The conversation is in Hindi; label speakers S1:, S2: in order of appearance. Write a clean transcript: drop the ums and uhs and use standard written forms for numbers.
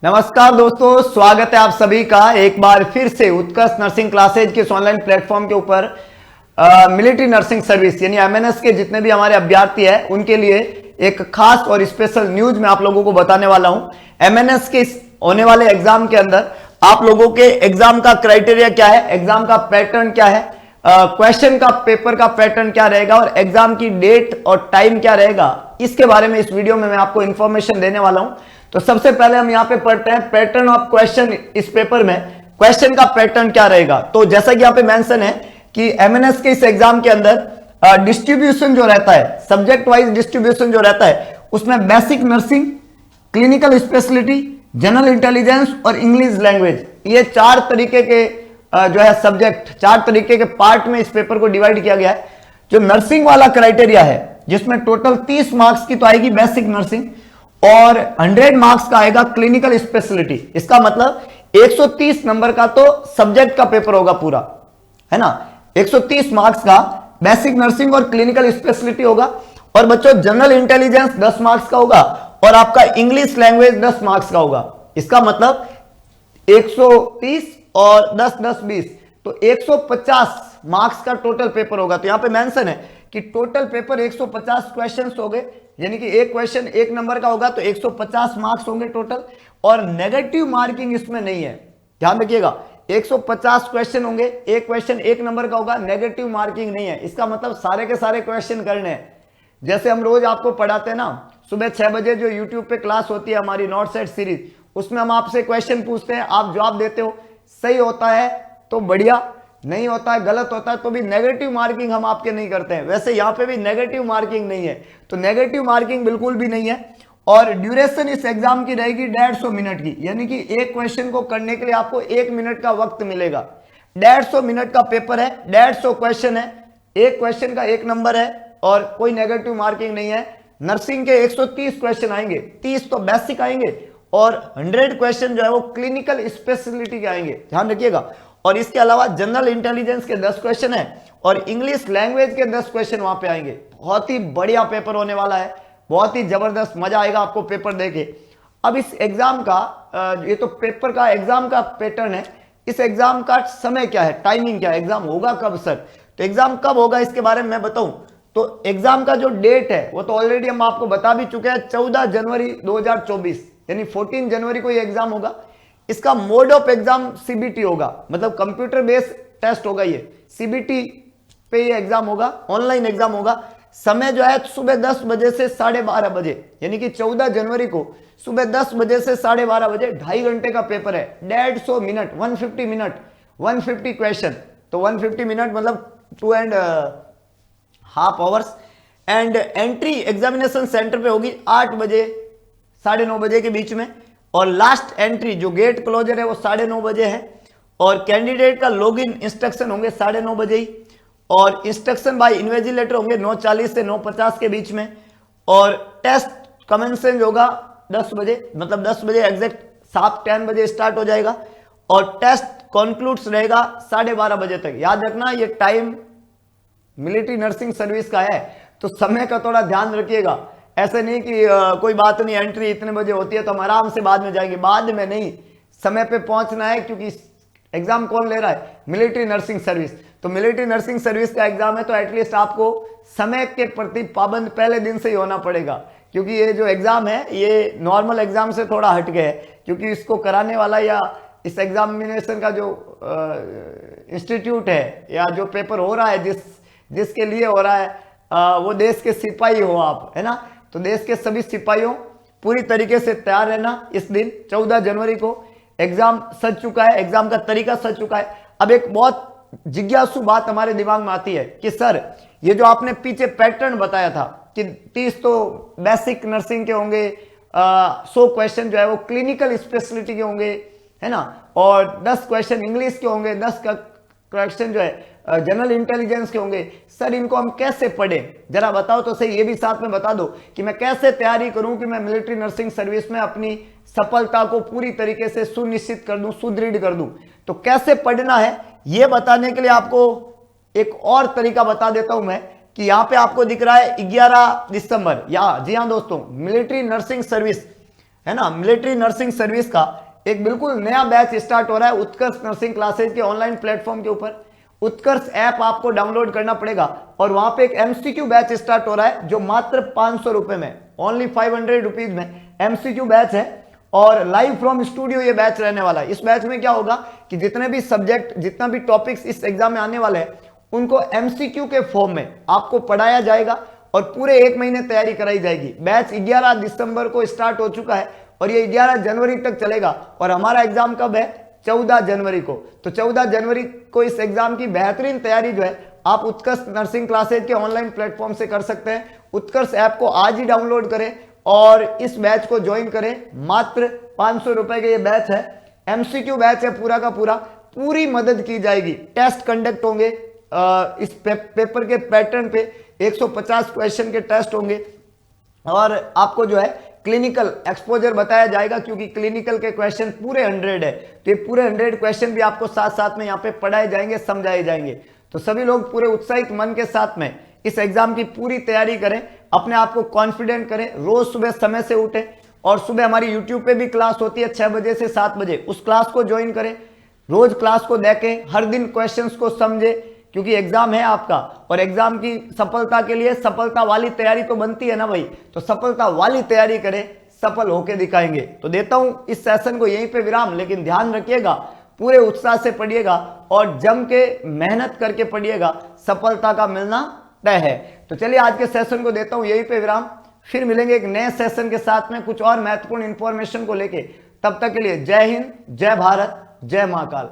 S1: नमस्कार दोस्तों, स्वागत है आप सभी का एक बार फिर से उत्कर्ष नर्सिंग क्लासेज के इस ऑनलाइन प्लेटफॉर्म के ऊपर। मिलिट्री नर्सिंग सर्विस यानी एमएनएस के जितने भी हमारे अभ्यर्थी हैं उनके लिए एक खास और स्पेशल न्यूज मैं आप लोगों को बताने वाला हूं। एमएनएस के होने वाले एग्जाम के अंदर आप लोगों के एग्जाम का क्राइटेरिया क्या है, एग्जाम का पैटर्न क्या है, क्वेश्चन का पेपर का पैटर्न क्या रहेगा और एग्जाम की डेट और टाइम क्या रहेगा, इसके बारे में इस वीडियो में मैं आपको इंफॉर्मेशन देने वाला हूं। तो सबसे पहले हम यहां पे पढ़ते हैं पैटर्न ऑफ क्वेश्चन। इस पेपर में क्वेश्चन का पैटर्न क्या रहेगा। तो जैसा कि यहां पे मेंशन है कि एमएनएस के इस एग्जाम के अंदर डिस्ट्रीब्यूशन जो रहता है, सब्जेक्ट वाइज डिस्ट्रीब्यूशन जो रहता है, उसमें basic nursing, clinical speciality, general intelligence और इंग्लिश लैंग्वेज, ये चार तरीके के जो है सब्जेक्ट, चार तरीके के पार्ट में इस पेपर को डिवाइड किया गया है। जो नर्सिंग वाला क्राइटेरिया है जिसमें टोटल 30 मार्क्स की तो आएगी बेसिक नर्सिंग और 100 मार्क्स का आएगा क्लिनिकल स्पेशलिटी। इसका मतलब 130 नंबर का तो सब्जेक्ट का पेपर होगा पूरा, है ना। 130 मार्क्स का बेसिक नर्सिंग और क्लिनिकल स्पेशलिटी होगा। और बच्चों जनरल इंटेलिजेंस 10 मार्क्स का होगा और आपका इंग्लिश लैंग्वेज 10 मार्क्स का होगा। इसका मतलब 130 और 10 10 20 तो 150 मार्क्स का टोटल पेपर होगा। तो यहां पे मेंशन है कि टोटल पेपर 150 क्वेश्चंस हो गए, यानी कि एक क्वेश्चन 1 नंबर का होगा तो 150 मार्क्स होंगे टोटल। और नेगेटिव मार्किंग इसमें नहीं है, ध्यान रखिएगा। 150 क्वेश्चन होंगे, एक क्वेश्चन 1 नंबर का होगा, नेगेटिव मार्किंग नहीं है। इसका मतलब सारे के सारे क्वेश्चन करने हैं। जैसे हम रोज आपको पढ़ाते हैं ना, सुबह 6 बजे जो यूट्यूब पे क्लास होती है हमारी नोट सेट सीरीज, उसमें हम आपसे क्वेश्चन पूछते हैं, आप जवाब देते हो। सही होता है तो बढ़िया, नहीं होता है, गलत होता है तो भी नेगेटिव मार्किंग हम आपके नहीं करते हैं। वैसे यहाँ पे भी नेगेटिव मार्किंग नहीं है, तो नेगेटिव मार्किंग बिल्कुल भी नहीं है। और ड्यूरेशन इस एग्जाम की रहेगी 150 मिनट की, यानी कि एक क्वेश्चन को करने के लिए आपको 1 मिनट का वक्त मिलेगा। 150 मिनट का पेपर है, 150 क्वेश्चन है, एक क्वेश्चन का 1 नंबर है और कोई नेगेटिव मार्किंग नहीं है। नर्सिंग के 130 क्वेश्चन आएंगे, 30 तो बेसिक आएंगे और 100 क्वेश्चन जो है वो क्लिनिकल स्पेशलिटी के आएंगे, ध्यान रखिएगा। और इसके अलावा जनरल इंटेलिजेंस के 10 क्वेश्चन है और इंग्लिश लैंग्वेज के 10 क्वेश्चन वहां पे आएंगे। बहुत ही बढ़िया पेपर होने वाला है, बहुत ही जबरदस्त, मजा आएगा आपको पेपर देके। अब इस एग्जाम का ये तो पेपर का एग्जाम का पैटर्न है। इस एग्जाम का समय क्या है, टाइमिंग क्या है, एग्जाम होगा कब सर, तो एग्जाम कब होगा इसके बारे में मैं बताऊं। तो एग्जाम का जो डेट है वो तो ऑलरेडी हम आपको बता भी चुके हैं, 14 जनवरी 2024, यानी 14 जनवरी को ये एग्जाम होगा। इसका मोड ऑफ एग्जाम सीबीटी होगा, मतलब कंप्यूटर बेस्ड टेस्ट होगा। ये सीबीटी पे ये एग्जाम होगा, ऑनलाइन एग्जाम होगा। समय जो है सुबह 10 बजे से 12:30 बजे, यानी कि 14 जनवरी को सुबह 10 बजे से 12:30 बजे 2.5 घंटे का पेपर है। 150 मिनट, 150 मिनट, 150 क्वेश्चन, तो 150 मिनट मतलब 2.5 hours. And entry examination centre पे होगी 8 बजे 9:30 बजे के बीच में। और लास्ट एंट्री जो गेट क्लोजर है वो 9:30 बजे है। और कैंडिडेट का लॉगिन इंस्ट्रक्शन होंगे 9:30 बजे ही। और इंस्ट्रक्शन बाय इन्विजिलेटर होंगे 9:40 से 9:50 के बीच में। और टेस्ट कमेंसेंस होगा 10 बजे, मतलब 10 बजे एग्जैक्ट, 10 बजे स्टार्ट हो जाएगा। और टेस्ट कंक्लूड्स रहेगा 12:30 बजे तक। याद रखना ये टाइम मिलिट्री नर्सिंग सर्विस का है, तो समय का थोड़ा ध्यान रखिएगा। ऐसे नहीं कि कोई बात नहीं, एंट्री इतने बजे होती है तो हम आराम से बाद में जाएंगे, बाद में नहीं, समय पे पहुंचना है। क्योंकि एग्जाम कौन ले रहा है, मिलिट्री नर्सिंग सर्विस। तो मिलिट्री नर्सिंग सर्विस का एग्जाम है तो एटलीस्ट आपको समय के प्रति पाबंद पहले दिन से ही होना पड़ेगा। क्योंकि ये जो एग्जाम है ये नॉर्मल एग्जाम से थोड़ा हट गया है, क्योंकि इसको कराने वाला या इस एग्जामिनेशन का जो इंस्टीट्यूट है या जो पेपर हो रहा है, जिसके लिए हो रहा है वो देश के सिपाही हो आप, है ना। तो देश के सभी सिपाहियों पूरी तरीके से तैयार रहना। इस दिन 14 जनवरी को एग्जाम सज चुका है, एग्जाम का तरीका सज चुका है। अब एक बहुत जिज्ञासु बात हमारे दिमाग में आती है कि सर ये जो आपने पीछे पैटर्न बताया था कि 30 तो बेसिक नर्सिंग के होंगे, 100 क्वेश्चन जो है वो क्लिनिकल स्पेशलिटी के होंगे, है ना, और 10 क्वेश्चन इंग्लिश के होंगे, 10 का क्वेश्चन जो है जनरल इंटेलिजेंस के होंगे। सर इनको हम कैसे पढ़ें, जरा बताओ तो सही। ये भी साथ में बता दो कि मैं कैसे तैयारी करूं कि मैं मिलिट्री नर्सिंग सर्विस में अपनी सफलता को पूरी तरीके से सुनिश्चित कर दूं, सुदृढ़ कर दूं। तो कैसे पढ़ना है ये बताने के लिए आपको एक और तरीका बता देता हूं मैं कि यहां पे आपको दिख रहा है 11 दिसंबर। या जी हां दोस्तों, मिलिट्री नर्सिंग सर्विस है ना, मिलिट्री नर्सिंग सर्विस का एक बिल्कुल नया बैच स्टार्ट हो रहा है उत्कर्ष नर्सिंग क्लासेज के ऑनलाइन प्लेटफॉर्म के ऊपर। उत्कर्ष ऐप आपको डाउनलोड करना पड़ेगा और वहां पे एक एमसीक्यू बैच स्टार्ट हो रहा है जो मात्र 500 रुपए में, ओनली 500 रुपीज में एमसीक्यू बैच है और लाइव फ्रॉम स्टूडियो ये बैच रहने वाला है। इस बैच में क्या होगा कि जितने भी सब्जेक्ट, जितना भी टॉपिक्स इस एग्जाम में आने वाले हैं उनको एमसीक्यू के फॉर्म में आपको पढ़ाया जाएगा और पूरे 1 महीने तैयारी कराई जाएगी। बैच 11 दिसंबर को स्टार्ट हो चुका है और ये 11 जनवरी तक चलेगा और हमारा एग्जाम कब है, 14 जनवरी को। तो 14 जनवरी को इस एग्जाम की बेहतरीन तैयारी जो है आप उत्कर्ष नर्सिंग क्लासेज के ऑनलाइन प्लेटफॉर्म से कर सकते हैं। उत्कर्ष ऐप को आज ही डाउनलोड करें और इस बैच को ज्वाइन करें। मात्र 500 रुपए का ये बैच है, एमसीक्यू बैच है पूरा का पूरा, पूरी मदद की जाएगी। टेस्ट कंडक्ट होंगे इस पेपर के पैटर्न पे 150 क्वेश्चन के टेस्ट होंगे और आपको जो है क्लिनिकल एक्सपोजर बताया जाएगा क्योंकि क्लिनिकल के क्वेश्चन पूरे 100 है। तो ये पूरे 100 क्वेश्चन भी आपको साथ साथ में यहाँ पे पढ़ाए जाएंगे, समझाए जाएंगे। तो सभी लोग पूरे उत्साहित मन के साथ में इस एग्जाम की पूरी तैयारी करें, अपने आप को कॉन्फिडेंट करें, रोज सुबह समय से उठें और सुबह हमारी यूट्यूब पे भी क्लास होती है 6 बजे से 7 बजे, उस क्लास को ज्वाइन करें। रोज क्लास को देखें, हर दिन क्वेश्चंस को समझें क्योंकि एग्जाम है आपका और एग्जाम की सफलता के लिए सफलता वाली तैयारी तो बनती है ना भाई, तो सफलता वाली तैयारी करें, सफल होके दिखाएंगे। तो देता हूं इस सेशन को यहीं पे विराम, लेकिन ध्यान रखिएगा पूरे उत्साह से पढ़िएगा और जम के मेहनत करके पढ़िएगा, सफलता का मिलना तय है। तो चलिए आज के सेशन को देता हूं यहीं पे विराम, फिर मिलेंगे एक नए सेशन के साथ में कुछ और महत्वपूर्ण इंफॉर्मेशन को लेके। तब तक के लिए जय हिंद, जय भारत, जय महाकाल।